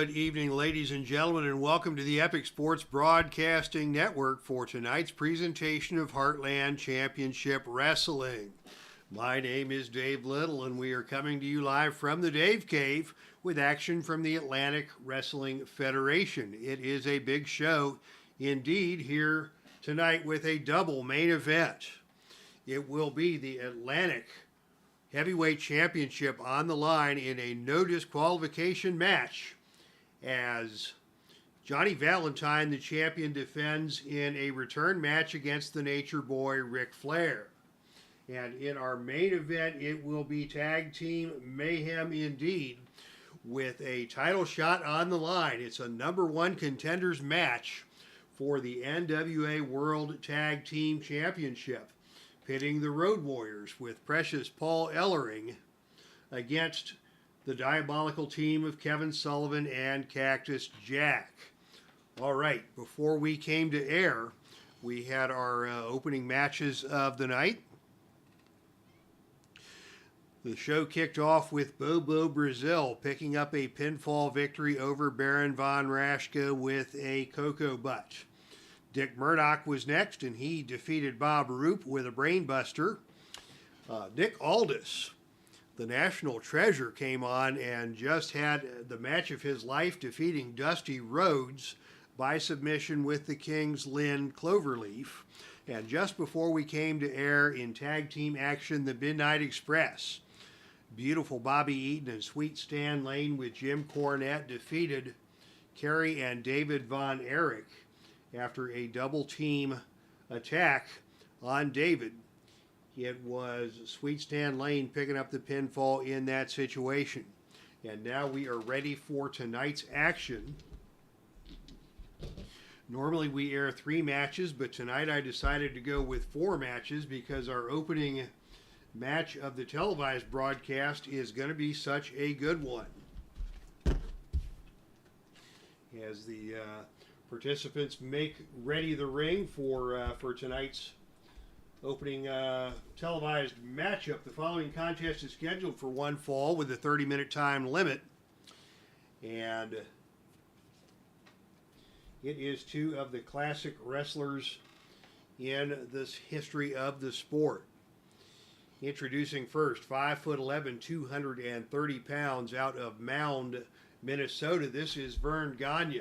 Good evening, ladies and gentlemen, and welcome to the Epic Sports Broadcasting Network for tonight's presentation of Heartland Championship Wrestling. My name is Dave Little, and we are coming to you live from the Dave Cave with action from the Atlantic Wrestling Federation. It is a big show indeed here tonight with a double main event. It will be the Atlantic Heavyweight Championship on the line in a no disqualification match as Johnny Valentine, the champion, defends in a return match against the Nature Boy, Ric Flair. And in our main event, it will be tag team mayhem indeed with a title shot on the line. It's a #1 contenders match for the NWA World Tag Team Championship, pitting the Road Warriors with Precious Paul Ellering against the diabolical team of Kevin Sullivan and Cactus Jack. All right, before we came to air, we had our opening matches of the night. The show kicked off with Bobo Brazil picking up a pinfall victory over Baron von Raschke with a Cocoa Butt. Dick Murdoch was next, and he defeated Bob Roop with a brainbuster. Nick Aldis, the national treasure, came on and just had the match of his life, defeating Dusty Rhodes by submission with the King's Lynn Cloverleaf. And just before we came to air in tag team action, the Midnight Express, beautiful Bobby Eaton and Sweet Stan Lane with Jim Cornette defeated Kerry and David Von Erich after a double team attack on David. It was Sweet Stan Lane picking up the pinfall in that situation. And now we are ready for tonight's action. Normally we air 3 matches, but tonight I decided to go with 4 matches because our opening match of the televised broadcast is going to be such a good one. As the participants make ready the ring for tonight's opening televised matchup. The following contest is scheduled for one fall with a 30-minute time limit, and it is 2 of the classic wrestlers in this history of the sport. Introducing first, 5'11", 230 pounds, out of Mound, Minnesota. This is Verne Gagne.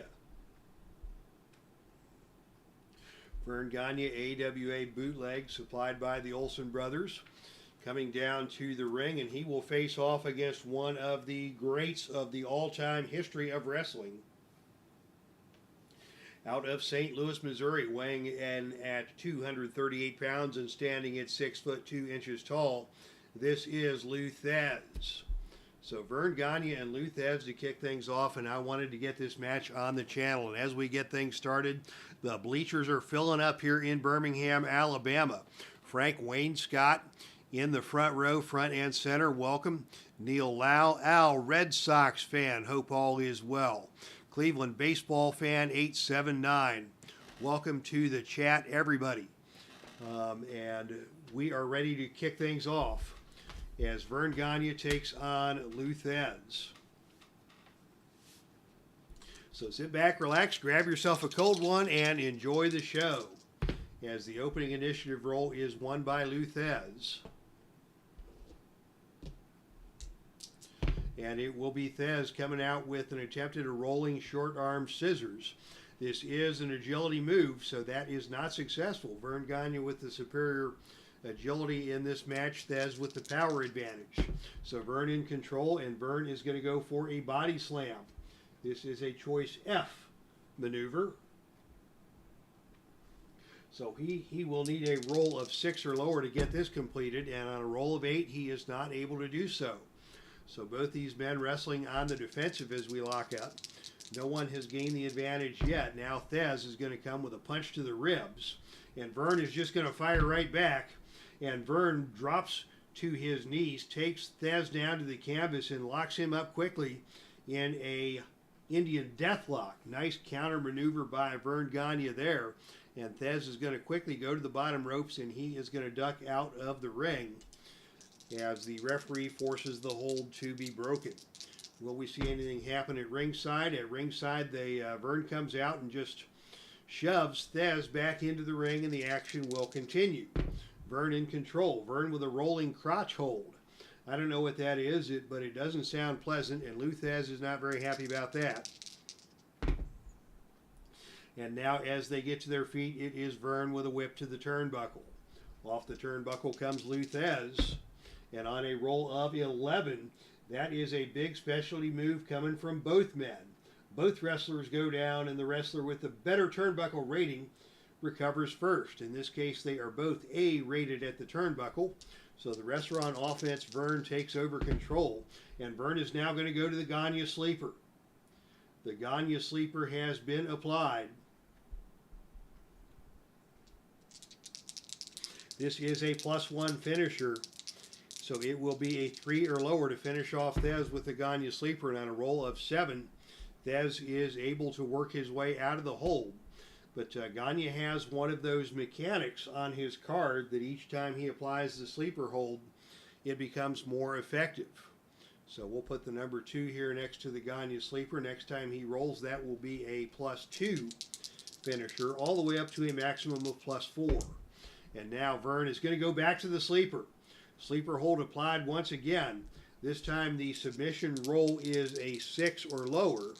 Verne Gagne, AWA bootleg supplied by the Olsen brothers, coming down to the ring, and he will face off against one of the greats of the all-time history of wrestling. Out of St. Louis, Missouri, weighing in at 238 pounds and standing at 6 foot 2 inches tall, this is Lou Thesz. So Verne Gagne and Lou Thesz to kick things off, and I wanted to get this match on the channel. And as we get things started, the bleachers are filling up here in Birmingham, Alabama. Frank Wayne Scott in the front row, front and center. Welcome. Neil Lau, Al, Red Sox fan. Hope all is well. Cleveland baseball fan 879. Welcome to the chat, everybody. And we are ready to kick things off as Verne Gagne takes on Lou Thesz. So sit back, relax, grab yourself a cold one, and enjoy the show as the opening initiative role is won by Lou Thesz. And it will be Thesz coming out with an attempt at a rolling short arm scissors. This is an agility move, so that is not successful. Verne Gagne with the superior agility in this match, Thesz with the power advantage. So Verne in control, and Verne is going to go for a body slam. This is a choice F maneuver. So he will need a roll of 6 or lower to get this completed, and on a roll of 8, he is not able to do so. So both these men wrestling on the defensive as we lock up. No one has gained the advantage yet. Now Thesz is going to come with a punch to the ribs, and Verne is just going to fire right back. And Verne drops to his knees, takes Thesz down to the canvas, and locks him up quickly in a Indian deathlock. Nice counter maneuver by Verne Gagne there. And Thesz is going to quickly go to the bottom ropes, and he is going to duck out of the ring as the referee forces the hold to be broken. Will we see anything happen at ringside? At ringside, VERNE comes out and just shoves THESZ back into the ring, and the action will continue. VERNE in control. VERNE with a rolling crotch hold. I don't know what that is, but it doesn't sound pleasant, and THESZ is not very happy about that. And now as they get to their feet, it is VERNE with a whip to the turnbuckle. Off the turnbuckle comes THESZ, and on a roll of 11, that is a big specialty move coming from both men. Both wrestlers go down, and the wrestler with the better turnbuckle rating recovers first. In this case, they are both A rated at the turnbuckle. So the wrestler on offense, VERNE, takes over control. And VERNE is now going to go to the GAGNE sleeper. The GAGNE sleeper has been applied. This is a +1 finisher. So it will be a 3 or lower to finish off THESZ with the GAGNE sleeper. And on a roll of 7, THESZ is able to work his way out of the hold. But GAGNE has one of those mechanics on his card that each time he applies the sleeper hold, it becomes more effective. So we'll put the number 2 here next to the GAGNE sleeper. Next time he rolls, that will be a +2 finisher, all the way up to a maximum of +4. And now VERNE is going to go back to the sleeper. Sleeper hold applied once again. This time the submission roll is a 6 or lower.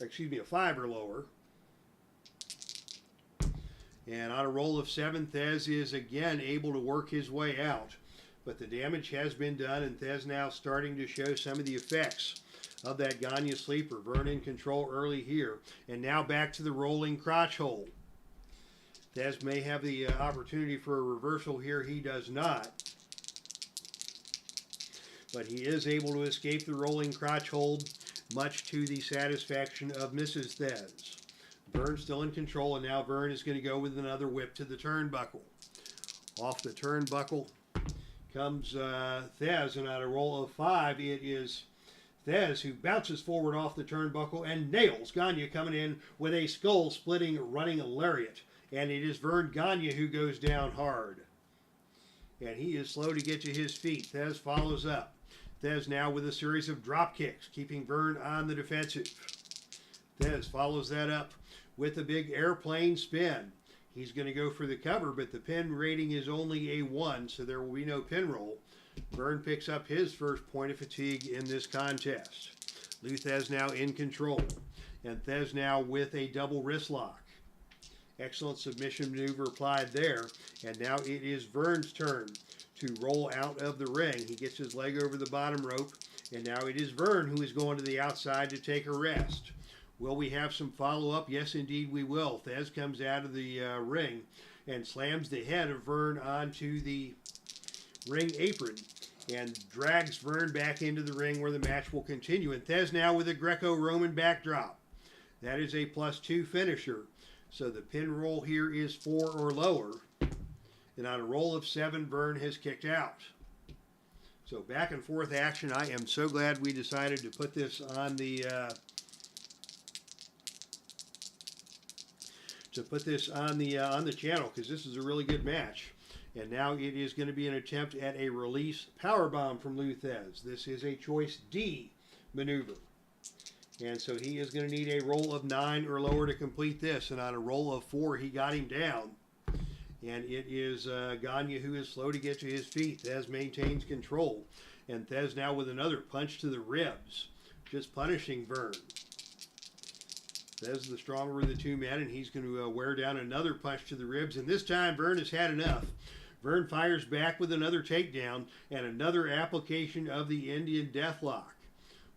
Excuse me, a 5 or lower. And on a roll of 7, THESZ is again able to work his way out. But the damage has been done, and THESZ now starting to show some of the effects of that GAGNE sleeper. VERNE in control early here. And now back to the rolling crotch hold. THESZ may have the opportunity for a reversal here. He does not. But he is able to escape the rolling crotch hold, much to the satisfaction of Mrs. THESZ. VERNE still in control, and now VERNE is going to go with another whip to the turnbuckle. Off the turnbuckle comes THESZ, and on a roll of 5, it is THESZ who bounces forward off the turnbuckle and nails GAGNE, coming in with a skull-splitting running lariat. And it is VERNE GAGNE who goes down hard. And he is slow to get to his feet. THESZ follows up. THESZ now with a series of drop kicks, keeping VERNE on the defensive. THESZ follows that up with a big airplane spin. He's going to go for the cover, but the pin rating is only a 1, so there will be no pin roll. VERNE picks up his first point of fatigue in this contest. THESZ now in control. And THESZ now with a double wrist lock. Excellent submission maneuver applied there. And now it is VERNE's turn to roll out of the ring. He gets his leg over the bottom rope. And now it is VERNE who is going to the outside to take a rest. Will we have some follow-up? Yes, indeed we will. THESZ comes out of the ring and slams the head of VERNE onto the ring apron and drags VERNE back into the ring where the match will continue. And THESZ now with a Greco-Roman backdrop. That is a +2 finisher. So the pin roll here is 4 or lower. And on a roll of 7, VERNE has kicked out. So back and forth action. I am so glad we decided to put this on the on the channel, because this is a really good match. And now it is going to be an attempt at a release powerbomb from THESZ. This is a choice D maneuver. And so he is going to need a roll of 9 or lower to complete this. And on a roll of 4, he got him down. And it is GAGNE who is slow to get to his feet. THESZ maintains control. And THESZ now with another punch to the ribs, just punishing VERNE. THESZ is the stronger of the two men, and he's going to wear down another punch to the ribs. And this time, VERNE has had enough. VERNE fires back with another takedown and another application of the Indian Deathlock.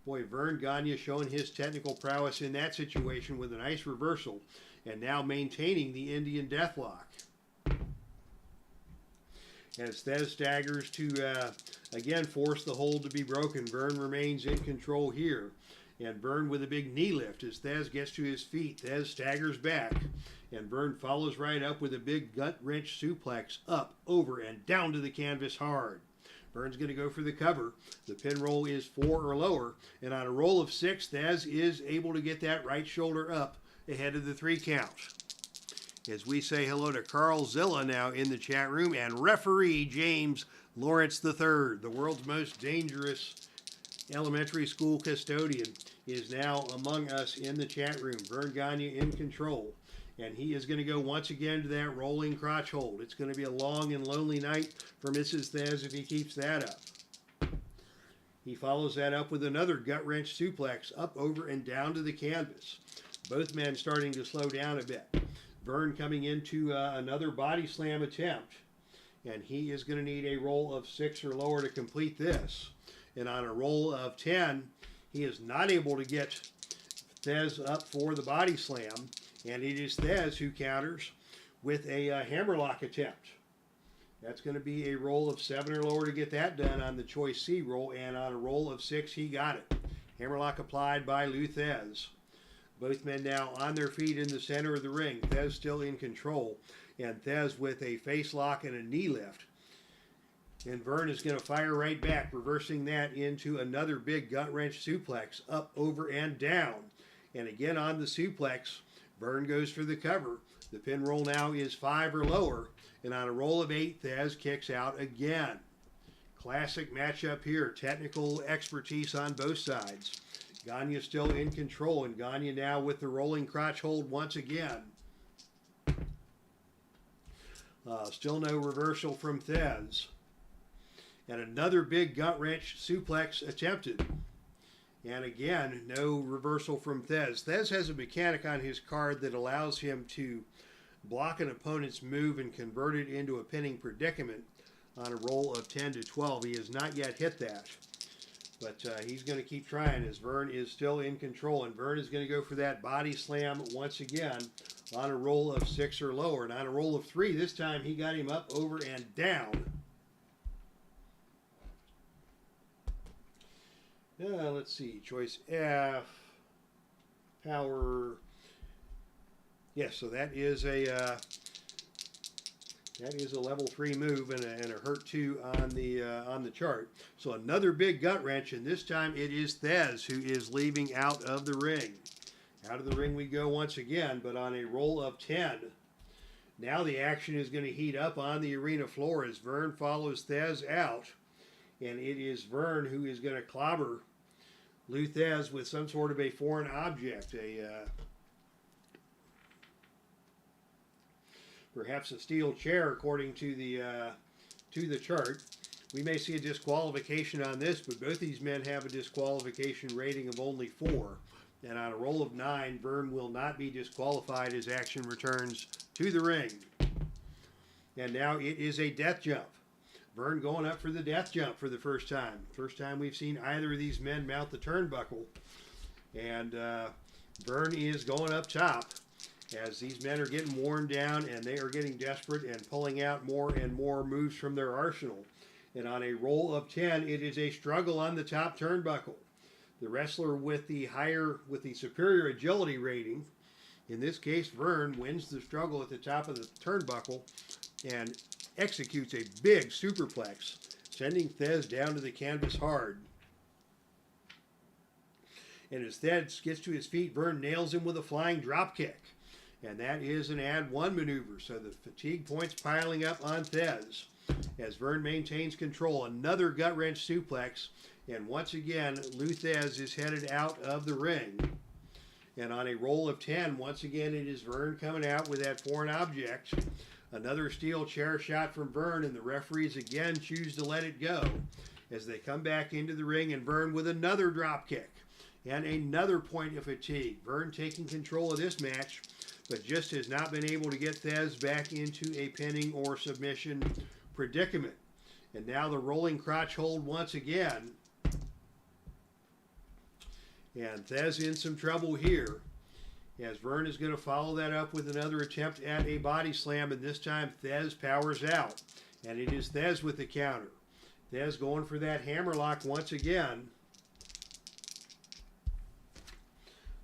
Boy, VERNE GAGNE showing his technical prowess in that situation with a nice reversal, and now maintaining the Indian Deathlock. As THESZ staggers to, again, force the hold to be broken, VERNE remains in control here. And VERNE with a big knee lift as THESZ gets to his feet. THESZ staggers back, and VERNE follows right up with a big gut wrench suplex up, over, and down to the canvas hard. VERNE's going to go for the cover. The pin roll is 4 or lower, and on a roll of 6, THESZ is able to get that right shoulder up ahead of the 3 count. As we say hello to Carl Zilla now in the chat room, and referee James Lawrence III, the world's most dangerous elementary school custodian, is now among us in the chat room. Verne Gagne in control. And he is going to go once again to that rolling crotch hold. It's going to be a long and lonely night for Mrs. THESZ if he keeps that up. He follows that up with another gut wrench suplex up, over, and down to the canvas. Both men starting to slow down a bit. Verne coming into another body slam attempt. And he is going to need a roll of 6 or lower to complete this. And on a roll of 10, he is not able to get THESZ up for the body slam. And it is THESZ who counters with a hammerlock attempt. That's going to be a roll of 7 or lower to get that done on the choice C roll. And on a roll of 6, he got it. Hammerlock applied by Lou THESZ. Both men now on their feet in the center of the ring. THESZ still in control. And THESZ with a face lock and a knee lift. And Verne is going to fire right back, reversing that into another big gut wrench suplex, up, over, and down. And again on the suplex, Verne goes for the cover. The pin roll now is 5 or lower. And on a roll of 8, THESZ kicks out again. Classic matchup here. Technical expertise on both sides. Gagne still in control. And Gagne now with the rolling crotch hold once again. Still no reversal from THESZ. And another big gut wrench suplex attempted. And again, no reversal from THESZ. THESZ has a mechanic on his card that allows him to block an opponent's move and convert it into a pinning predicament on a roll of 10 to 12. He has not yet hit that. But he's going to keep trying as Verne is still in control. And Verne is going to go for that body slam once again on a roll of 6 or lower. And on a roll of 3, this time he got him up, over, and down. Let's see, choice F, power. Yes, so that is a level 3 move and a hurt 2 on the chart. So another big gut wrench, and this time it is THESZ who is leaving out of the ring. Out of the ring we go once again, but on a roll of 10. Now the action is going to heat up on the arena floor as Verne follows THESZ out. And it is Verne who is going to clobber Lou THESZ with some sort of a foreign object, perhaps a steel chair, according to the chart. We may see a disqualification on this, but both these men have a disqualification rating of only 4. And on a roll of 9, Verne will not be disqualified as action returns to the ring. And now it is a death jump. Verne going up for the death jump for the first time. First time we've seen either of these men mount the turnbuckle. And Verne is going up top as these men are getting worn down and they are getting desperate and pulling out more and more moves from their arsenal. And on a roll of 10, it is a struggle on the top turnbuckle. The wrestler with the superior agility rating, in this case Verne, wins the struggle at the top of the turnbuckle and executes a big superplex, sending THESZ down to the canvas hard. And as THESZ gets to his feet, Verne nails him with a flying drop kick. And that is an add 1 maneuver, so the fatigue points piling up on THESZ. As Verne maintains control, another gut wrench suplex, and once again, Lou THESZ is headed out of the ring. And on a roll of 10, once again, it is Verne coming out with that foreign object. Another steel chair shot from Verne, and the referees again choose to let it go as they come back into the ring, and Verne with another drop kick and another point of fatigue. Verne taking control of this match, but just has not been able to get THESZ back into a pinning or submission predicament. And now the rolling crotch hold once again. And THESZ in some trouble here, as Verne is going to follow that up with another attempt at a body slam, and this time THESZ powers out. And it is THESZ with the counter. THESZ going for that hammerlock once again.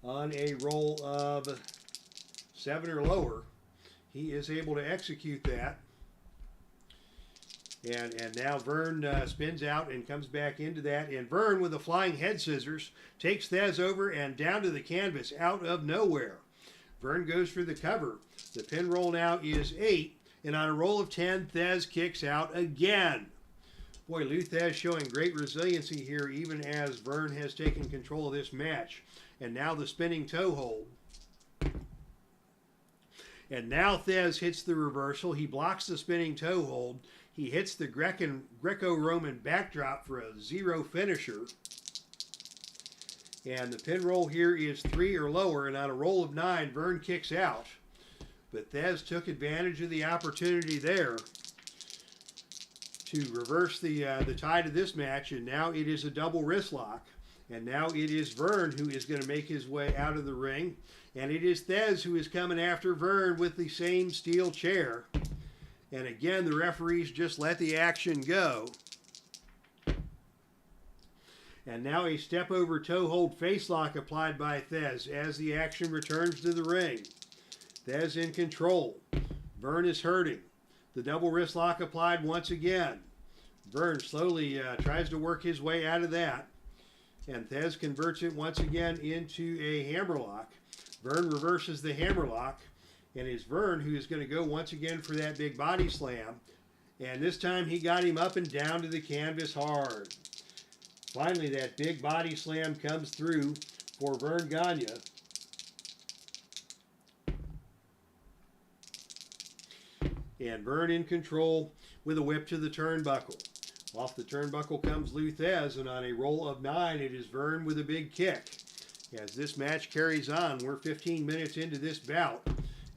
On a roll of 7 or lower, he is able to execute that. And now Verne spins out and comes back into that. And Verne, with the flying head scissors, takes THESZ over and down to the canvas out of nowhere. Verne goes for the cover. The pin roll now is 8. And on a roll of 10, THESZ kicks out again. Boy, THESZ showing great resiliency here, even as VERNE has taken control of this match. And now the spinning toe hold. And now THESZ hits the reversal. He blocks the spinning toe hold. He hits the Greco-Roman backdrop for a 0 finisher. And the pin roll here is 3 or lower. And on a roll of 9, VERNE kicks out. But THESZ took advantage of the opportunity there to reverse the tide of this match. And now it is a double wrist lock. And now it is VERNE who is going to make his way out of the ring. And it is THESZ who is coming after VERNE with the same steel chair. And again, the referees just let the action go. And now a step over toe hold face lock applied by THESZ as the action returns to the ring. THESZ in control. VERNE is hurting. The double wrist lock applied once again. VERNE slowly tries to work his way out of that. And THESZ converts it once again into a hammerlock. VERNE reverses the hammerlock. And it's VERNE who is going to go once again for that big body slam. And this time he got him up and down to the canvas hard. Finally, that big body slam comes through for VERNE GAGNE. And VERNE in control with a whip to the turnbuckle. Off the turnbuckle comes THESZ, and on a roll of 9, it is VERNE with a big kick. As this match carries on, we're 15 minutes into this bout,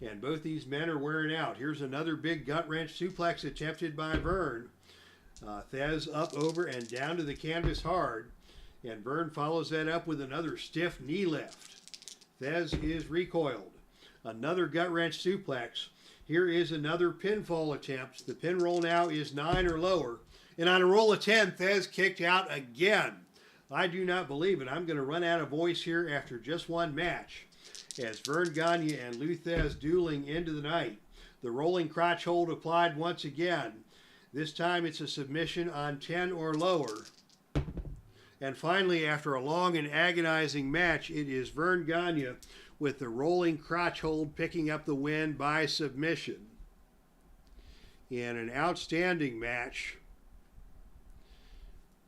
and both these men are wearing out. Here's another big gut wrench suplex attempted by VERNE. THESZ up, over, and down to the canvas hard, and VERNE follows that up with another stiff knee lift. THESZ is recoiled. Another gut wrench suplex. Here is another pinfall attempt. The pin roll now is 9 or lower. And on a roll of 10, THESZ kicked out again. I do not believe it. I'm going to run out of voice here after just one match. As VERNE GAGNE and THESZ dueling into the night. The rolling crotch hold applied once again. This time it's a submission on 10 or lower. And finally, after a long and agonizing match, it is VERNE GAGNE with the rolling crotch hold picking up the win by submission. In an outstanding match.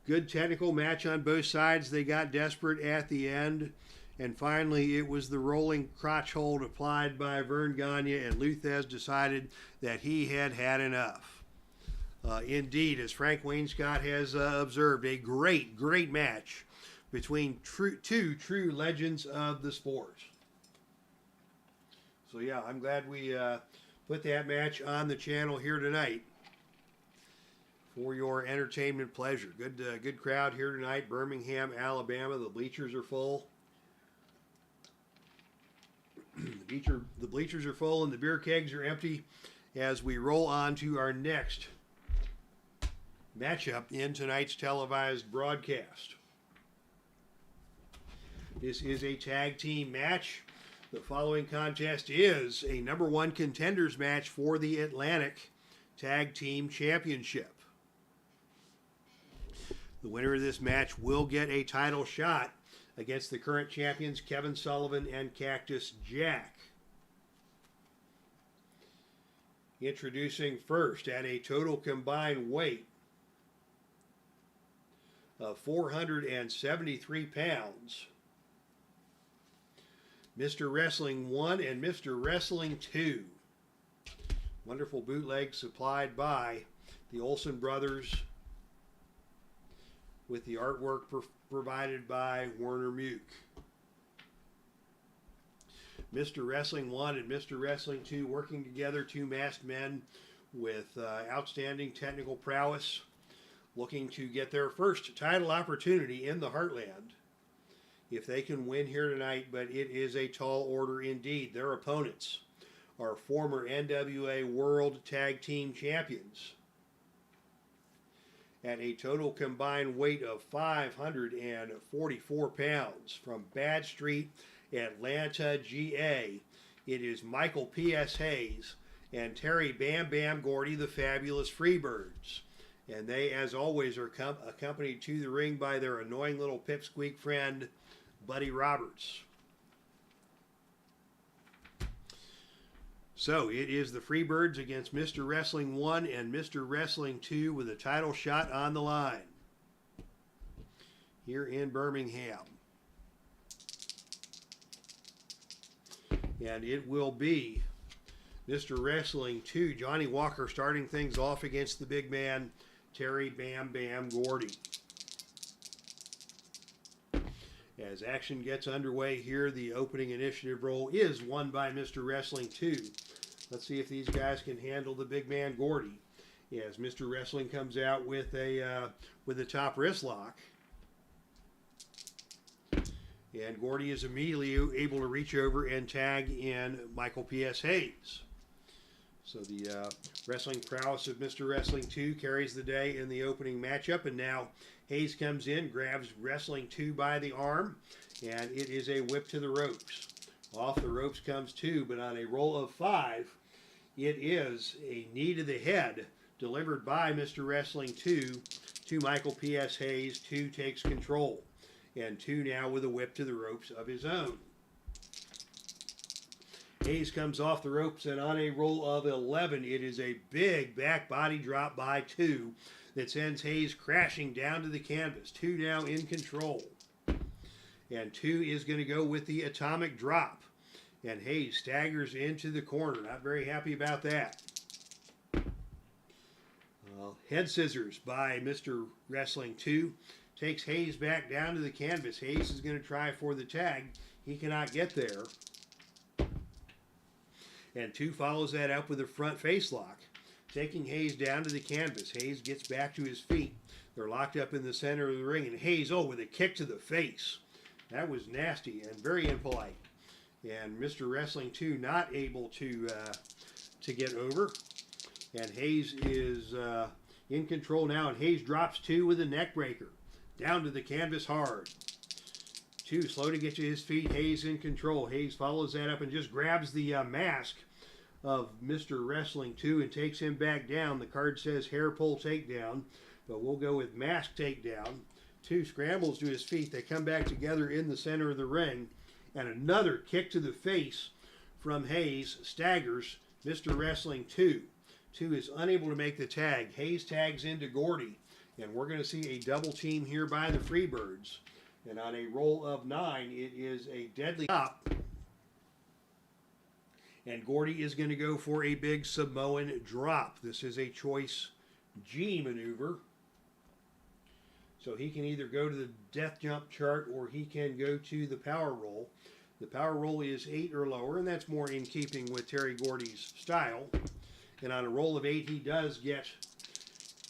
Good technical match on both sides. They got desperate at the end. And finally, it was the rolling crotch hold applied by VERNE GAGNE, and THESZ decided that he had had enough. Indeed, as Frank Wainscott has observed, a great match between two true legends of the sport. So yeah, I'm glad we put that match on the channel here tonight for your entertainment pleasure. Good crowd here tonight, Birmingham, Alabama. The bleachers are full. The bleachers are full and the beer kegs are empty as we roll on to our next matchup in tonight's televised broadcast. This is a tag team match. The following contest is a #1 contenders match for the Atlantic Tag Team Championship. The winner of this match will get a title shot against the current champions Kevin Sullivan and Cactus Jack. Introducing first at a total combined weight of 473 pounds, Mr. Wrestling 1 and Mr. Wrestling 2. Wonderful bootleg supplied by the Olsen brothers with the artwork provided by Warner Muke. Mr. Wrestling 1 and Mr. Wrestling 2 working together, two masked men with outstanding technical prowess, looking to get their first title opportunity in the Heartland if they can win here tonight, but it is a tall order indeed. Their opponents are former NWA World Tag Team Champions at a total combined weight of 544 pounds. From Bad Street, Atlanta, GA, it is Michael P.S. Hayes and Terry Bam Bam Gordy, the fabulous Freebirds. And they, as always, are accompanied to the ring by their annoying little pipsqueak friend, Buddy Roberts. So it is the Freebirds against Mr. Wrestling 1 and Mr. Wrestling 2 with a title shot on the line here in Birmingham. And it will be Mr. Wrestling 2, Johnny Walker, starting things off against the big man, Terry Bam Bam Gordy. As action gets underway here, the opening initiative roll is won by Mr. Wrestling 2. Let's see if these guys can handle the big man Gordy. As Mr. Wrestling comes out with a top wrist lock. And Gordy is immediately able to reach over and tag in Michael P.S. Hayes. So the wrestling prowess of Mr. Wrestling 2 carries the day in the opening matchup. And now Hayes comes in, grabs Wrestling 2 by the arm, and it is a whip to the ropes. Off the ropes comes 2, but on a roll of 5, it is a knee to the head delivered by Mr. Wrestling 2 to Michael P.S. Hayes. 2 takes control, and 2 now with a whip to the ropes of his own. Hayes comes off the ropes, and on a roll of 11, it is a big back body drop by 2 that sends Hayes crashing down to the canvas. 2 now in control. And 2 is going to go with the atomic drop. And Hayes staggers into the corner. Not very happy about that. Head scissors by Mr. Wrestling 2 takes Hayes back down to the canvas. Hayes is going to try for the tag. He cannot get there. And 2 follows that up with a front face lock, taking Hayes down to the canvas. Hayes gets back to his feet. They're locked up in the center of the ring, and Hayes, with a kick to the face. That was nasty and very impolite. And Mr. Wrestling 2 not able to get over. And Hayes is in control now, and Hayes drops 2 with a neck breaker. Down to the canvas hard. 2 slow to get to his feet. Hayes in control. Hayes follows that up and just grabs the mask of Mr. Wrestling 2 and takes him back down. The card says hair pull takedown, but we'll go with mask takedown. 2 scrambles to his feet. They come back together in the center of the ring, and another kick to the face from Hayes staggers Mr. Wrestling 2. 2 is unable to make the tag. Hayes tags into Gordy, and we're going to see a double team here by the Freebirds. And on a roll of 9, it is a deadly chop. And Gordy is going to go for a big Samoan drop. This is a choice G maneuver. So he can either go to the death jump chart or he can go to the power roll. The power roll is 8 or lower, and that's more in keeping with Terry Gordy's style. And on a roll of 8, he does get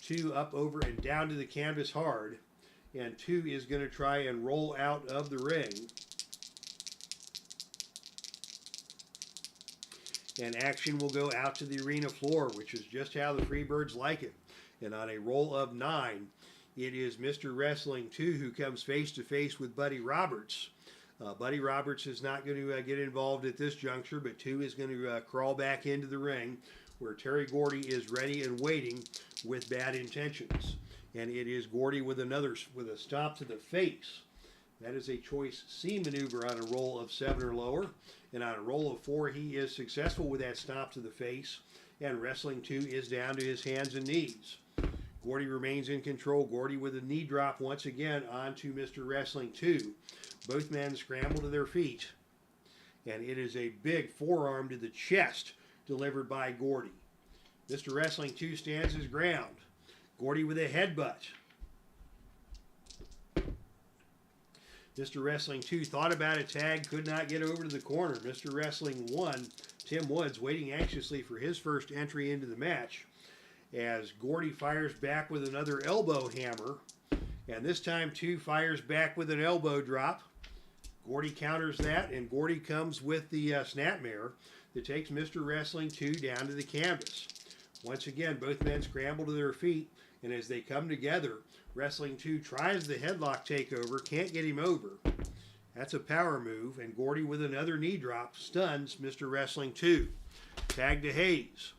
2 up, over, and down to the canvas hard. And 2 is going to try and roll out of the ring. And action will go out to the arena floor, which is just how the Freebirds like it. And on a roll of 9, it is Mr. Wrestling 2 who comes face to face with Buddy Roberts. Buddy Roberts is not going to get involved at this juncture, but 2 is going to crawl back into the ring where Terry Gordy is ready and waiting with bad intentions. And it is Gordy with a stop to the face. That is a choice C maneuver on a roll of 7 or lower. And on a roll of 4, he is successful with that stop to the face. And Wrestling 2 is down to his hands and knees. Gordy remains in control. Gordy with a knee drop once again onto Mr. Wrestling 2. Both men scramble to their feet. And it is a big forearm to the chest delivered by Gordy. Mr. Wrestling 2 stands his ground. Gordy with a headbutt. Mr. Wrestling 2 thought about a tag, could not get over to the corner. Mr. Wrestling 1, Tim Woods, waiting anxiously for his first entry into the match as Gordy fires back with another elbow hammer. And this time 2 fires back with an elbow drop. Gordy counters that, and Gordy comes with the snapmare that takes Mr. Wrestling 2 down to the canvas. Once again, both men scramble to their feet, and as they come together, Wrestling 2 tries the headlock takeover, can't get him over. That's a power move, and Gordy with another knee drop stuns Mr. Wrestling 2. Tag to Hayes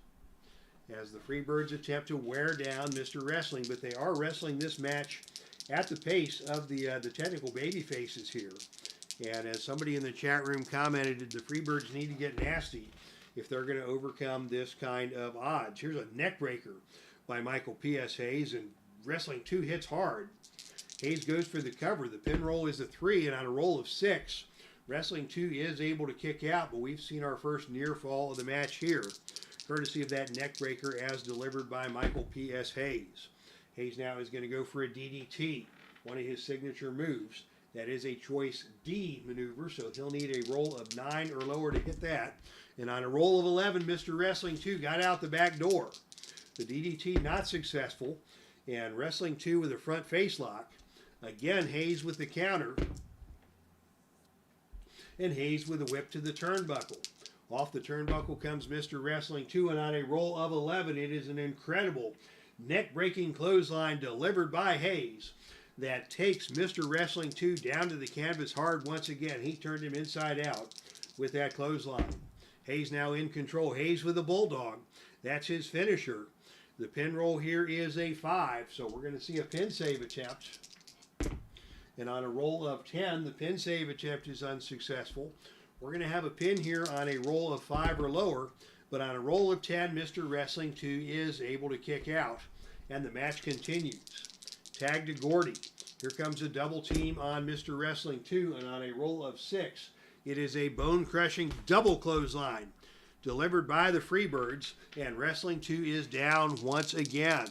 as the Freebirds attempt to wear down Mr. Wrestling, but they are wrestling this match at the pace of the technical baby faces here. And as somebody in the chat room commented, the Freebirds need to get nasty. if they're going to overcome this kind of odds. Here's a neck breaker by Michael P.S. Hayes, and Wrestling 2 hits hard. Hayes goes for the cover. The pin roll is a 3, and on a roll of 6, Wrestling 2 is able to kick out, but we've seen our first near fall of the match here, courtesy of that neck breaker as delivered by Michael P.S. Hayes. Hayes now is going to go for a DDT, one of his signature moves. That is a choice D maneuver, so he'll need a roll of 9 or lower to hit that. And on a roll of 11, Mr. Wrestling 2 got out the back door. The DDT not successful, and Wrestling 2 with a front face lock. Again, Hayes with the counter, and Hayes with a whip to the turnbuckle. Off the turnbuckle comes Mr. Wrestling 2, and on a roll of 11, it is an incredible neck-breaking clothesline delivered by Hayes that takes Mr. Wrestling 2 down to the canvas hard once again. He turned him inside out with that clothesline. Hayes now in control. Hayes with a bulldog. That's his finisher. The pin roll here is a 5, so we're going to see a pin save attempt. And on a roll of 10, the pin save attempt is unsuccessful. We're going to have a pin here on a roll of 5 or lower, but on a roll of 10, Mr. Wrestling 2 is able to kick out, and the match continues. Tag to Gordy. Here comes a double team on Mr. Wrestling 2, and on a roll of 6, it is a bone-crushing double clothesline delivered by the Freebirds, and Wrestling 2 is down once again.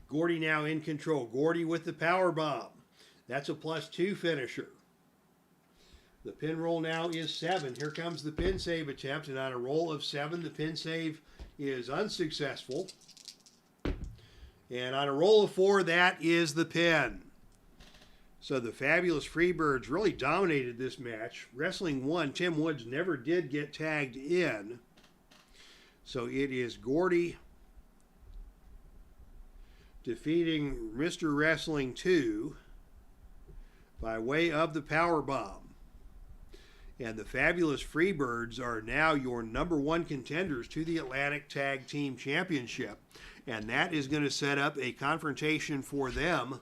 Gordy now in control. Gordy with the power bomb. That's a +2 finisher. The pin roll now is 7. Here comes the pin save attempt, and on a roll of 7, the pin save is unsuccessful. And on a roll of 4, that is the pin. So the fabulous Freebirds really dominated this match. Wrestling 1, Tim Woods never did get tagged in. So it is Gordy defeating Mr. Wrestling 2 by way of the power bomb. And the fabulous Freebirds are now your #1 contenders to the Atlantic Tag Team Championship. And that is going to set up a confrontation for them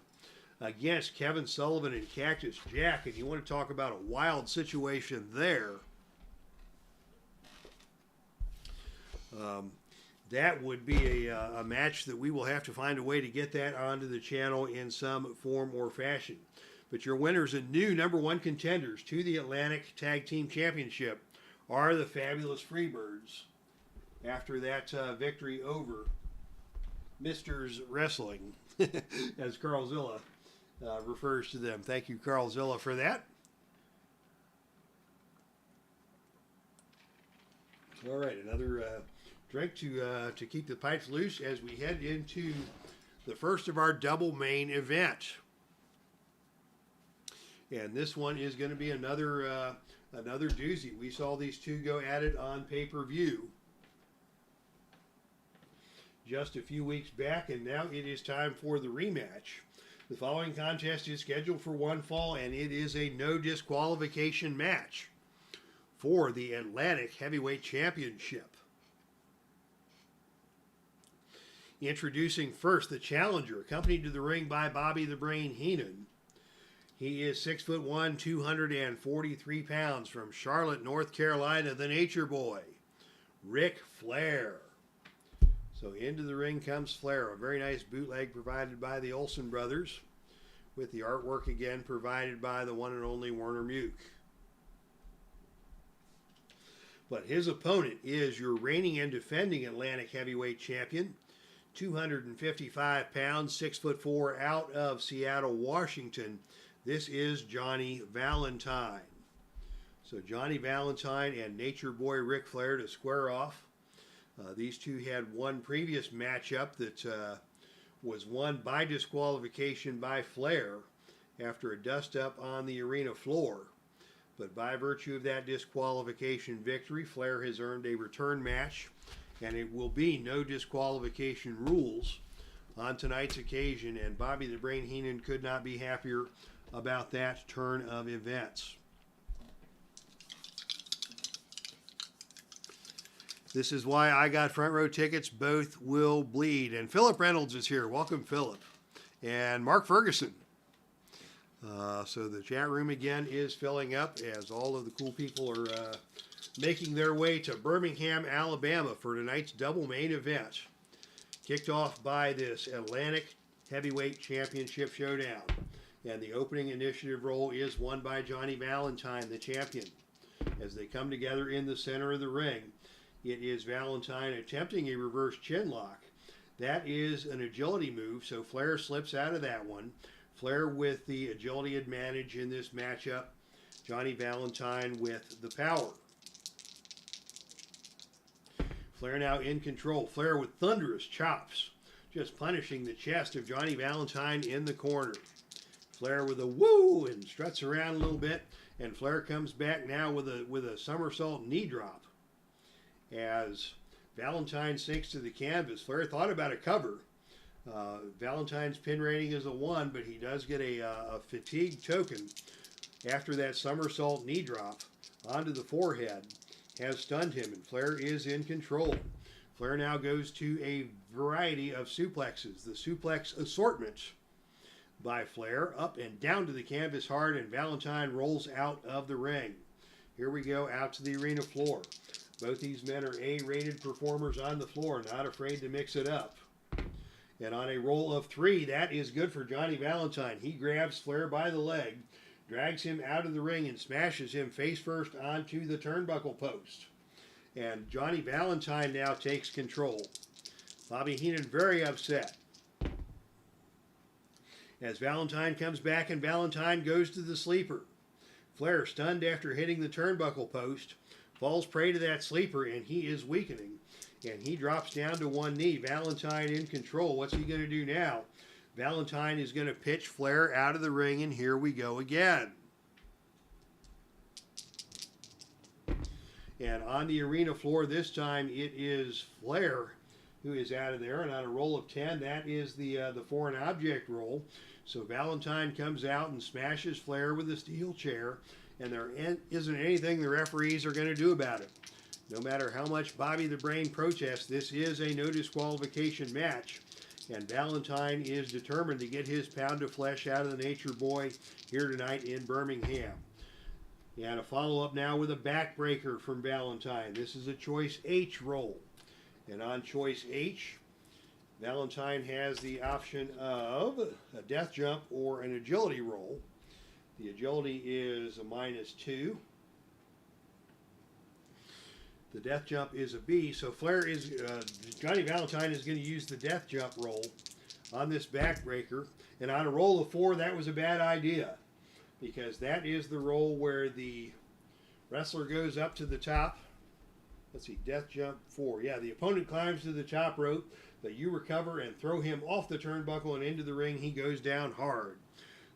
against Kevin Sullivan and Cactus Jack. And you want to talk about a wild situation there. That would be a match that we will have to find a way to get that onto the channel in some form or fashion. But your winners and new #1 contenders to the Atlantic Tag Team Championship are the fabulous Freebirds after that victory over Mr. Wrestling, as Carl Zilla refers to them. Thank you, Carl Zilla, for that. All right, another drink to keep the pipes loose as we head into the first of our double main event. And this one is going to be another doozy. We saw these two go at it on pay-per-view just a few weeks back, and now it is time for the rematch. The following contest is scheduled for one fall, and it is a no disqualification match for the Atlantic Heavyweight Championship. Introducing first the challenger, accompanied to the ring by Bobby the Brain Heenan. He is 6'1", 243 pounds, from Charlotte, North Carolina, the Nature Boy, Ric Flair. So into the ring comes Flair, a very nice bootleg provided by the Olsen brothers, with the artwork again provided by the one and only Werner Muke. But his opponent is your reigning and defending Atlantic Heavyweight Champion, 255 pounds, 6'4", out of Seattle, Washington. This is Johnny Valentine. So Johnny Valentine and Nature Boy Ric Flair to square off. These two had one previous matchup that was won by disqualification by Flair after a dust-up on the arena floor. But by virtue of that disqualification victory, Flair has earned a return match, and it will be no disqualification rules on tonight's occasion, and Bobby the Brain Heenan could not be happier about that turn of events. This is why I got front row tickets. Both will bleed. And Philip Reynolds is here. Welcome, Philip. And Mark Ferguson. So the chat room again is filling up as all of the cool people are making their way to Birmingham, Alabama for tonight's double main event. Kicked off by this Atlantic Heavyweight Championship Showdown. And the opening initiative role is won by Johnny Valentine, the champion. As they come together in the center of the ring, it is Valentine attempting a reverse chin lock. That is an agility move, so Flair slips out of that one. Flair with the agility advantage in this matchup. Johnny Valentine with the power. Flair now in control. Flair with thunderous chops, just punishing the chest of Johnny Valentine in the corner. Flair with a woo and struts around a little bit, and Flair comes back now with a somersault knee drop. As Valentine sinks to the canvas, Flair thought about a cover. Valentine's pin rating is a 1, but he does get a fatigue token after that somersault knee drop onto the forehead. Has stunned him, and Flair is in control. Flair now goes to a variety of suplexes. The suplex assortment by Flair, up and down to the canvas hard, and Valentine rolls out of the ring. Here we go out to the arena floor. Both these men are A-rated performers on the floor, not afraid to mix it up. And on a roll of 3, that is good for Johnny Valentine. He grabs Flair by the leg, drags him out of the ring, and smashes him face first onto the turnbuckle post. And Johnny Valentine now takes control. Bobby Heenan very upset. As Valentine comes back, and Valentine goes to the sleeper. Flair, stunned after hitting the turnbuckle post, falls prey to that sleeper, and he is weakening. And he drops down to one knee. Valentine in control. What's he going to do now? Valentine is going to pitch Flair out of the ring, and here we go again. And on the arena floor this time, it is Flair who is out of there. And on a roll of 10, that is the foreign object roll. So Valentine comes out and smashes Flair with a steel chair, and there isn't anything the referees are going to do about it. No matter how much Bobby the Brain protests, this is a no disqualification match. And Valentine is determined to get his pound of flesh out of the Nature Boy here tonight in Birmingham. And a follow-up now with a backbreaker from Valentine. This is a Choice H roll. And on Choice H, Valentine has the option of a death jump or an agility roll. The agility is a -2. The death jump is a B, so Johnny Valentine is going to use the death jump roll on this backbreaker. And on a roll of 4, that was a bad idea, because that is the roll where the wrestler goes up to the top. Let's see, death jump 4. Yeah, the opponent climbs to the top rope, but you recover and throw him off the turnbuckle and into the ring. He goes down hard.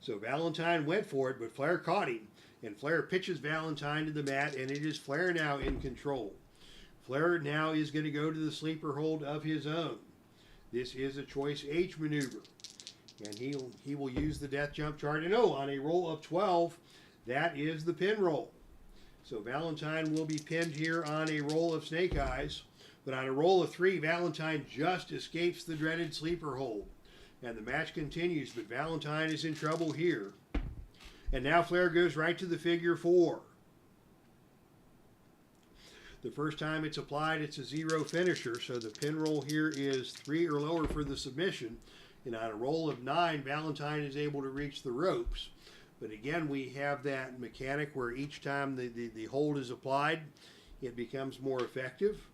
So Valentine went for it, but Flair caught him. And Flair pitches Valentine to the mat, and it is Flair now in control. Flair now is going to go to the sleeper hold of his own. This is a Choice H maneuver. And he will use the death jump chart. And on a roll of 12, that is the pin roll. So Valentine will be pinned here on a roll of snake eyes. But on a roll of 3, Valentine just escapes the dreaded sleeper hold. And the match continues, but Valentine is in trouble here. And now Flair goes right to the figure 4. The first time it's applied, it's a 0 finisher, so the pin roll here is 3 or lower for the submission. And on a roll of 9, Valentine is able to reach the ropes. But again, we have that mechanic where each time the hold is applied, it becomes more effective.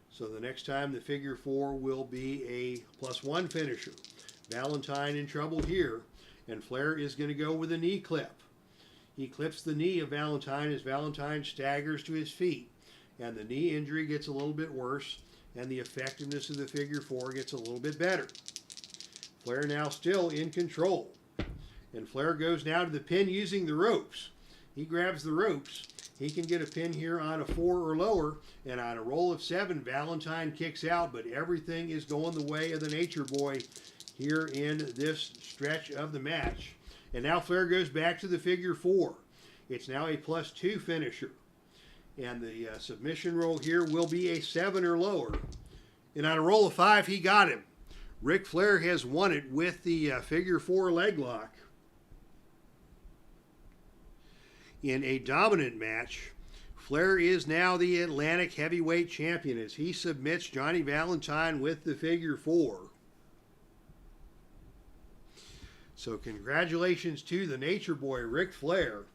So the next time the figure 4 will be a +1 finisher. Valentine in trouble here, and Flair is going to go with a knee clip. He clips the knee of Valentine as Valentine staggers to his feet, and the knee injury gets a little bit worse, and the effectiveness of the figure 4 gets a little bit better. Flair now still in control, and Flair goes now to the pin using the ropes. He grabs the ropes. He can get a pin here on a 4 or lower, and on a roll of 7, Valentine kicks out, but everything is going the way of the Nature Boy here in this stretch of the match. And now Flair goes back to the figure 4. It's now a +2 finisher. And the submission roll here will be a 7 or lower. And on a roll of 5, he got him. Ric Flair has won it with the figure 4 leg lock. In a dominant match, Flair is now the Atlantic Heavyweight Champion as he submits Johnny Valentine with the figure 4. So congratulations to the Nature Boy, Ric Flair,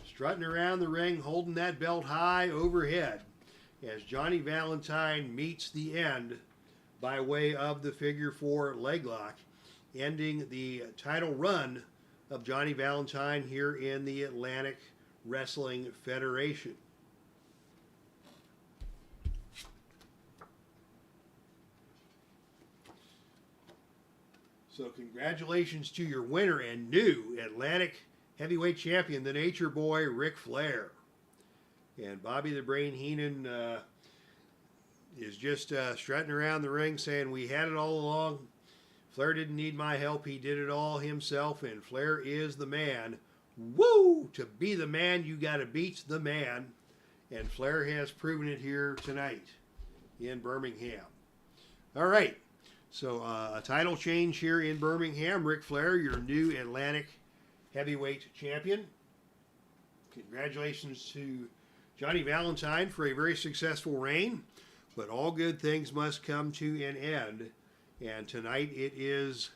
strutting around the ring, holding that belt high overhead as Johnny Valentine meets the end by way of the figure 4 leg lock, ending the title run of Johnny Valentine here in the Atlantic Wrestling Federation. So congratulations to your winner and new Atlantic Heavyweight Champion, the Nature Boy, Ric Flair. And Bobby the Brain Heenan is just strutting around the ring saying, we had it all along. Flair didn't need my help. He did it all himself, and Flair is the man. Woo! To be the man, you got to beat the man. And Flair has proven it here tonight in Birmingham. All right. So a title change here in Birmingham. Ric Flair, your new Atlantic Heavyweight Champion. Congratulations to Johnny Valentine for a very successful reign. But all good things must come to an end. And tonight it is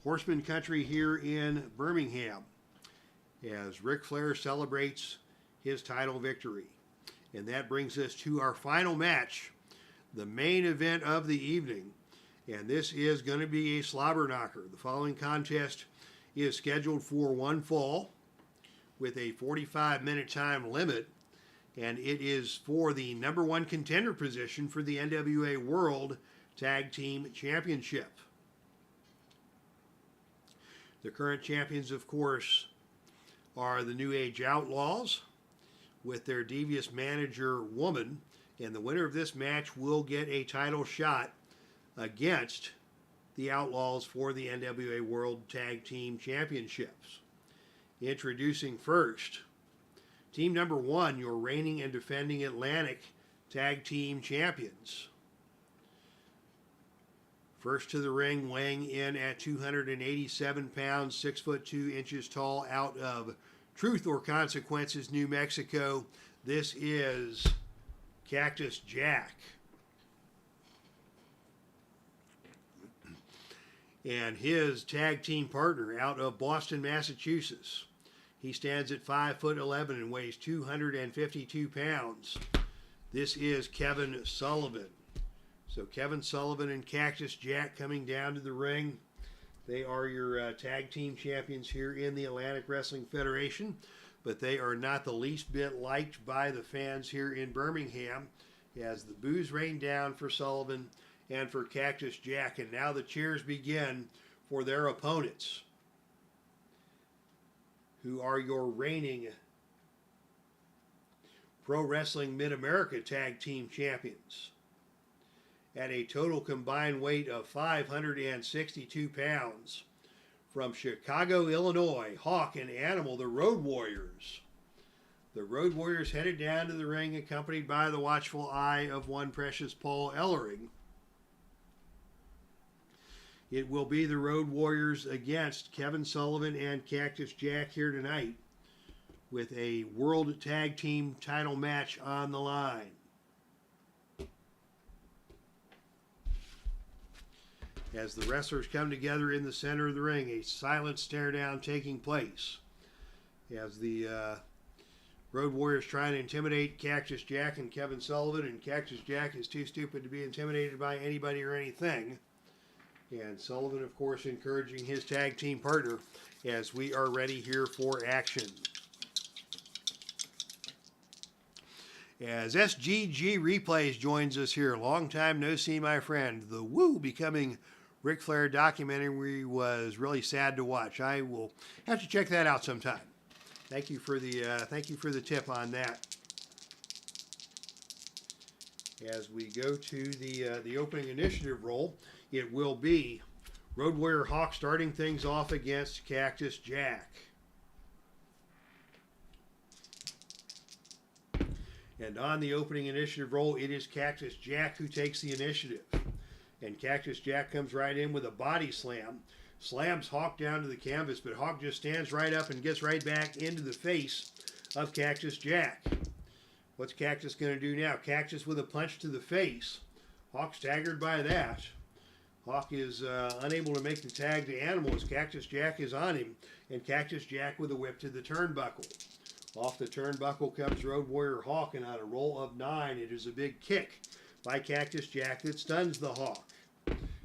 Horseman Country here in Birmingham as Ric Flair celebrates his title victory. And that brings us to our final match, the main event of the evening. And this is going to be a slobber knocker. The following contest is scheduled for one fall with a 45-minute time limit. And it is for the number 1 contender position for the NWA World Tag Team Championship. The current champions, of course, are the New Age Outlaws with their devious manager woman. And the winner of this match will get a title shot against the Outlaws for the NWA World Tag Team Championships. Introducing first, team number 1, your reigning and defending Atlantic Tag Team Champions. First to the ring, weighing in at 287 pounds, 6 foot 2 inches tall, out of Truth or Consequences, New Mexico. This is Cactus Jack. And his tag team partner out of Boston, Massachusetts. He stands at 5 foot 11 and weighs 252 pounds. This is Kevin Sullivan. So Kevin Sullivan and Cactus Jack coming down to the ring. They are your tag team champions here in the Atlantic Wrestling Federation, but they are not the least bit liked by the fans here in Birmingham as the boos rain down for Sullivan and for Cactus Jack. And now the cheers begin for their opponents, who are your reigning Pro Wrestling Mid-America Tag Team Champions at a total combined weight of 562 pounds. From Chicago, Illinois, Hawk and Animal, the Road Warriors. The Road Warriors headed down to the ring accompanied by the watchful eye of one precious Paul Ellering. It will be the Road Warriors against Kevin Sullivan and Cactus Jack here tonight with a World Tag Team title match on the line. As the wrestlers come together in the center of the ring, a silent stare down taking place as the Road Warriors try to intimidate Cactus Jack and Kevin Sullivan, and Cactus Jack is too stupid to be intimidated by anybody or anything. And Sullivan, of course, encouraging his tag team partner as we are ready here for action. As SGG Replays joins us here, long time no see, my friend. The Woo becoming Ric Flair documentary was really sad to watch. I will have to check that out sometime. Thank you for the tip on that. As we go to the opening initiative roll, it will be Road Warrior Hawk starting things off against Cactus Jack. And on the opening initiative roll, it is Cactus Jack who takes the initiative. And Cactus Jack comes right in with a body slam. Slams Hawk down to the canvas, but Hawk just stands right up and gets right back into the face of Cactus Jack. What's Cactus going to do now? Cactus with a punch to the face. Hawk staggered by that. Hawk is unable to make the tag to Animal as Cactus Jack is on him. And Cactus Jack with a whip to the turnbuckle. Off the turnbuckle comes Road Warrior Hawk, and on a roll of 9, it is a big kick by Cactus Jack that stuns the Hawk.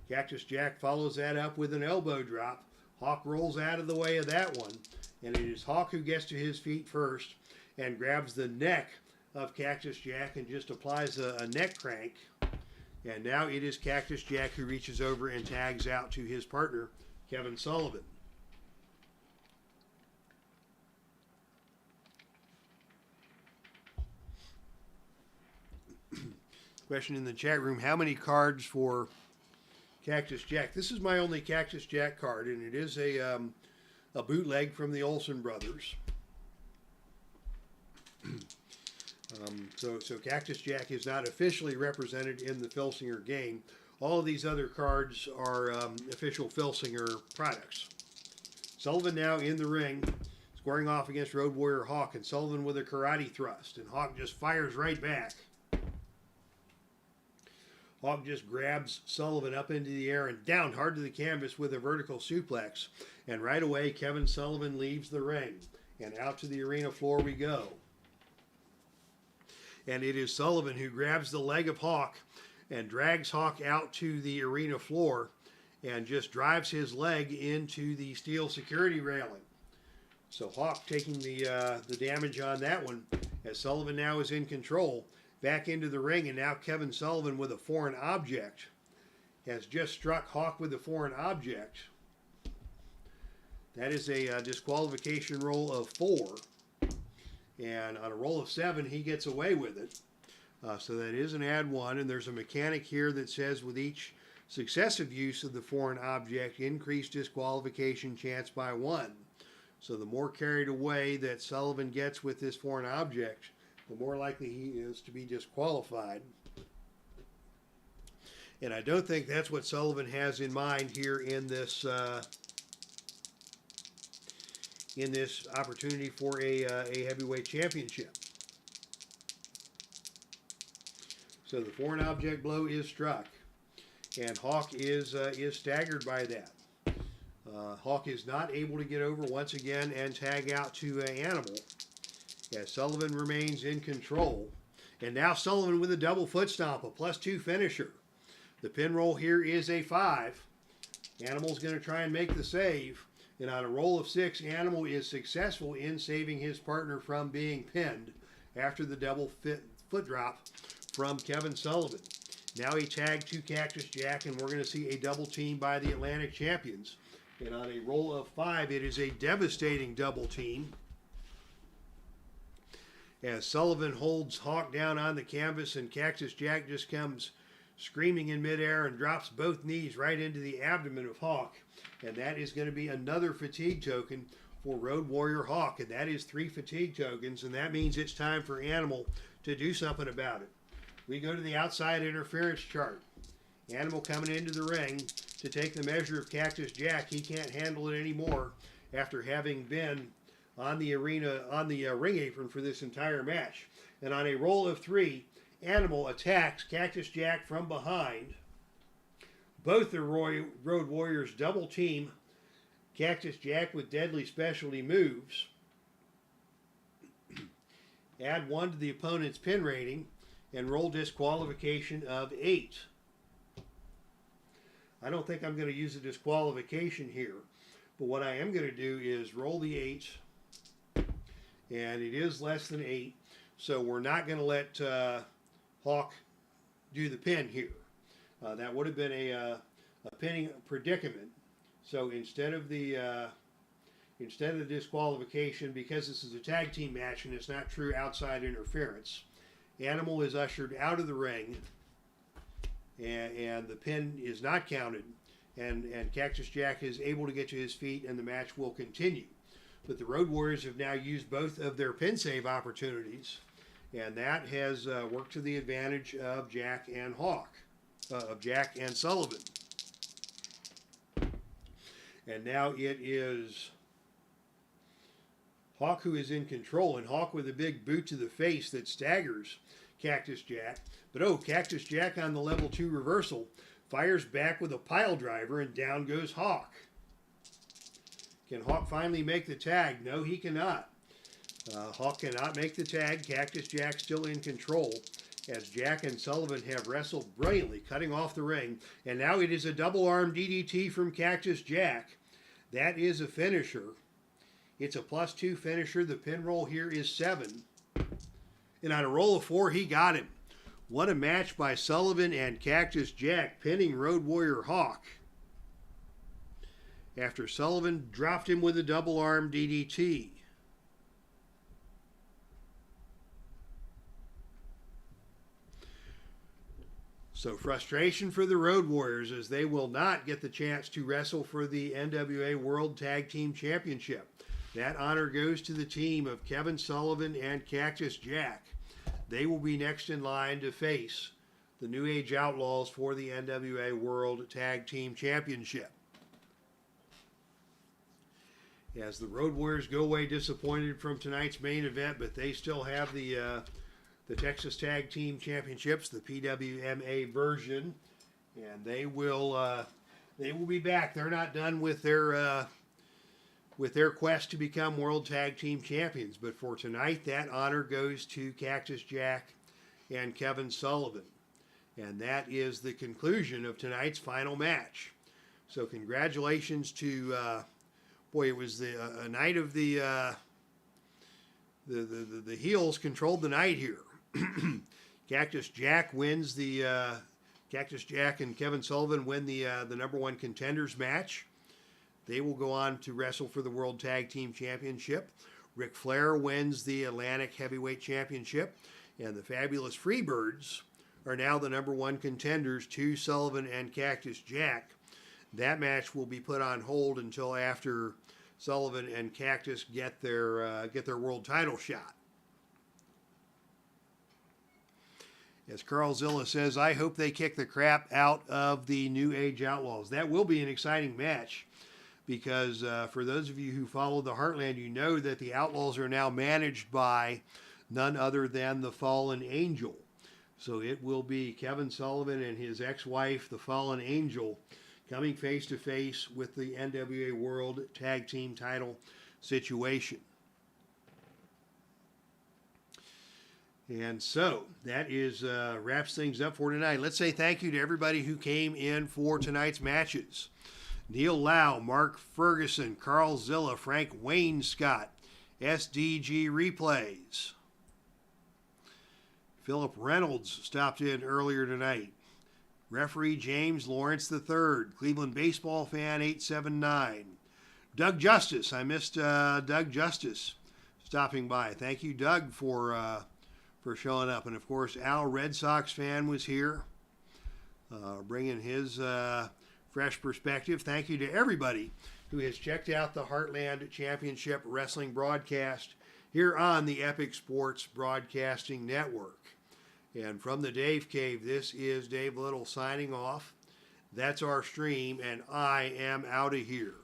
Cactus Jack follows that up with an elbow drop. Hawk rolls out of the way of that one, and it is Hawk who gets to his feet first and grabs the neck of Cactus Jack and just applies a neck crank. And now it is Cactus Jack who reaches over and tags out to his partner, Kevin Sullivan. Question in the chat room, how many cards for Cactus Jack? This is my only Cactus Jack card, and it is a bootleg from the Olsen brothers. So Cactus Jack is not officially represented in the Filsinger game. All of these other cards are official Filsinger products. Sullivan now in the ring, squaring off against Road Warrior Hawk, and Sullivan with a karate thrust, and Hawk just fires right back. Hawk just grabs Sullivan up into the air and down hard to the canvas with a vertical suplex. And right away, Kevin Sullivan leaves the ring. And out to the arena floor we go. And it is Sullivan who grabs the leg of Hawk and drags Hawk out to the arena floor and just drives his leg into the steel security railing. So Hawk taking the damage on that one, as Sullivan now is in control. Back into the ring, and now Kevin Sullivan with a foreign object has just struck Hawk with a foreign object. That is a disqualification roll of 4. And on a roll of 7, he gets away with it. So that is an add 1, and there's a mechanic here that says with each successive use of the foreign object, increase disqualification chance by 1. So the more carried away that Sullivan gets with this foreign object, the more likely he is to be disqualified. And I don't think that's what Sullivan has in mind here in this opportunity for a heavyweight championship. So the foreign object blow is struck, and Hawk is staggered by that. Hawk is not able to get over once again and tag out to Animal. As Sullivan remains in control. And now Sullivan with a double foot stomp, a +2 finisher. The pin roll here is a 5. Animal's going to try and make the save. And on a roll of 6, Animal is successful in saving his partner from being pinned after the double foot drop from Kevin Sullivan. Now he tagged to Cactus Jack, and we're going to see a double team by the Atlantic champions. And on a roll of 5, it is a devastating double team. As Sullivan holds Hawk down on the canvas, and Cactus Jack just comes screaming in midair and drops both knees right into the abdomen of Hawk. And that is going to be another fatigue token for Road Warrior Hawk. And that is 3 fatigue tokens, and that means it's time for Animal to do something about it. We go to the outside interference chart. Animal coming into the ring to take the measure of Cactus Jack. He can't handle it anymore after having been on the ring apron for this entire match. And on a roll of 3, Animal attacks Cactus Jack from behind. Both the Road Warriors double team Cactus Jack with deadly specialty moves. Add 1 to the opponent's pin rating and roll disqualification of 8. I don't think I'm going to use a disqualification here, but what I am going to do is roll the 8. And it is less than 8, so we're not going to let Hawk do the pin here. That would have been a pinning predicament. So instead of the disqualification, because this is a tag team match and it's not true outside interference, Animal is ushered out of the ring, and the pin is not counted, and Cactus Jack is able to get to his feet, and the match will continue. But the Road Warriors have now used both of their pin save opportunities, and that has worked to the advantage of Jack and Jack and Sullivan. And now it is Hawk, who is in control, and Hawk with a big boot to the face that staggers Cactus Jack. But oh, Cactus Jack on the level 2 reversal fires back with a pile driver, and down goes Hawk. Can Hawk finally make the tag? No, he cannot. Hawk cannot make the tag. Cactus Jack still in control, as Jack and Sullivan have wrestled brilliantly, cutting off the ring. And now it is a double arm DDT from Cactus Jack. That is a finisher. It's a +2 finisher. The pin roll here is 7. And on a roll of 4, he got him. What a match by Sullivan and Cactus Jack, pinning Road Warrior Hawk after Sullivan dropped him with a double arm DDT. So frustration for the Road Warriors, as they will not get the chance to wrestle for the NWA World Tag Team Championship. That honor goes to the team of Kevin Sullivan and Cactus Jack. They will be next in line to face the New Age Outlaws for the NWA World Tag Team Championship. As the Road Warriors go away disappointed from tonight's main event, but they still have the Texas Tag Team Championships, the PWMA version, and they will be back. They're not done with their quest to become World Tag Team Champions, but for tonight, that honor goes to Cactus Jack and Kevin Sullivan, and that is the conclusion of tonight's final match. So congratulations to boy, it was a night of the heels controlled the night here. Cactus Jack wins the Cactus Jack and Kevin Sullivan win the number 1 contenders match. They will go on to wrestle for the World Tag Team Championship. Ric Flair wins the Atlantic Heavyweight Championship, and the fabulous Freebirds are now the number 1 contenders to Sullivan and Cactus Jack. That match will be put on hold until after Sullivan and Cactus get their world title shot. As Carl Zilla says, I hope they kick the crap out of the New Age Outlaws. That will be an exciting match, because for those of you who follow the Heartland, you know that the Outlaws are now managed by none other than the Fallen Angel. So it will be Kevin Sullivan and his ex-wife, the Fallen Angel, coming face to face with the NWA World Tag Team title situation. And so that is wraps things up for tonight. Let's say thank you to everybody who came in for tonight's matches. Neil Lau, Mark Ferguson, Carl Zilla, Frank Wayne Scott, SDG Replays. Philip Reynolds stopped in earlier tonight. Referee James Lawrence III, Cleveland Baseball Fan 879. Doug Justice, I missed Doug Justice stopping by. Thank you, Doug, for showing up. And of course, Al Red Sox Fan was here, bringing his fresh perspective. Thank you to everybody who has checked out the Heartland Championship Wrestling broadcast here on the Epic Sports Broadcasting Network. And from the Dave Cave, this is Dave Little signing off. That's our stream, and I am out of here.